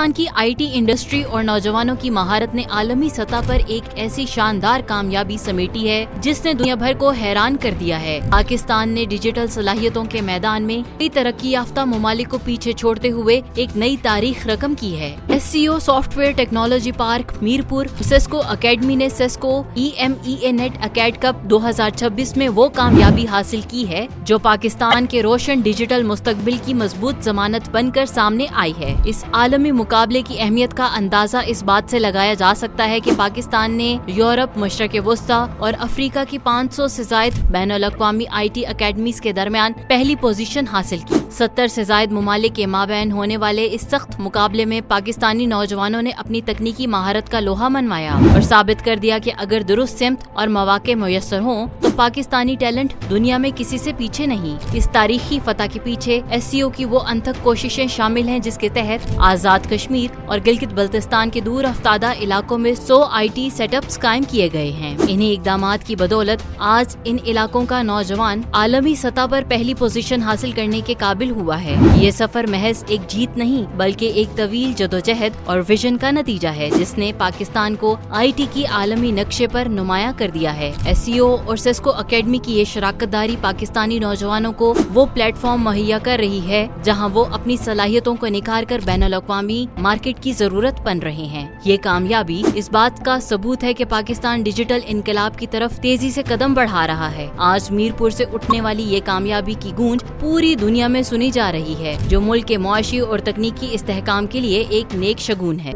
पाकिस्तान की IT industry और नौजवानों की महारत ने आलमी सतह पर एक ऐसी शानदार कामयाबी समेटी है जिसने दुनिया भर को हैरान कर दिया है। पाकिस्तान ने डिजिटल सलाहियतों के मैदान में कई तरक्की याफ्ता ममालिक को पीछे छोड़ते हुए एक नई तारीख रकम की है। SCO software technology park Mirpur Sesko academy ने सेस्को EMEA नेट अकेड कप 2026 में वो कामयाबी हासिल की है जो पाकिस्तान के रोशन डिजिटल मुस्तकबिल की मजबूत जमानत बनकर सामने आई है। इस आलमी मुकाबले की अहमियत का अंदाजा इस बात से लगाया जा सकता है कि पाकिस्तान ने यूरोप, मशरक़ वस्ता और अफ्रीका की 500 से ज़ायद बैनुल-अक़वामी IT अकेडमीज के दरमियान पहली पोजीशन हासिल की। 70 से ज़ायद ममालिक के माबैन होने वाले इस सख्त मुकाबले में पाकिस्तानी नौजवानों ने अपनी तकनीकी महारत का लोहा मनवाया और साबित कर दिया कि अगर दुरुस्त सिमत और मौक़े मुयस्सर हों तो पाकिस्तानी टैलेंट दुनिया में किसी से पीछे नहीं। इस तारीखी फतह के पीछे SCO की वो अनथक कोशिशें शामिल हैं जिसके तहत आज़ाद कश्मीर और गिलगित बल्तिस्तान के दूर अफ्तादा इलाकों में 100 IT सेटअप्स कायम किए गए हैं। इन्हीं इक़दामात की बदौलत आज इन इलाकों का नौजवान आलमी सतह पर पहली पोजीशन हासिल करने के काबिल हुआ है। ये सफर महज एक जीत नहीं बल्कि एक तवील जदोजहद और विजन का नतीजा है जिसने पाकिस्तान को IT की आलमी नक्शे पर नुमाया कर दिया है। SCO और सेस्को अकेडमी की ये शराकतदारी पाकिस्तानी नौजवानों को वो प्लेटफॉर्म मुहैया कर रही है जहां वो अपनी सलाहियतों को निखार कर बैनुल-अक़वामी मार्केट की जरूरत बन रहे हैं। ये कामयाबी इस बात का सबूत है कि पाकिस्तान डिजिटल इनकलाब की तरफ तेजी से कदम बढ़ा रहा है। आज मीरपुर से उठने वाली ये कामयाबी की गूंज पूरी दुनिया में सुनी जा रही है जो मुल्क के मुआशी और तकनीकी इस्तेहकाम के लिए एक नेक शगुन है।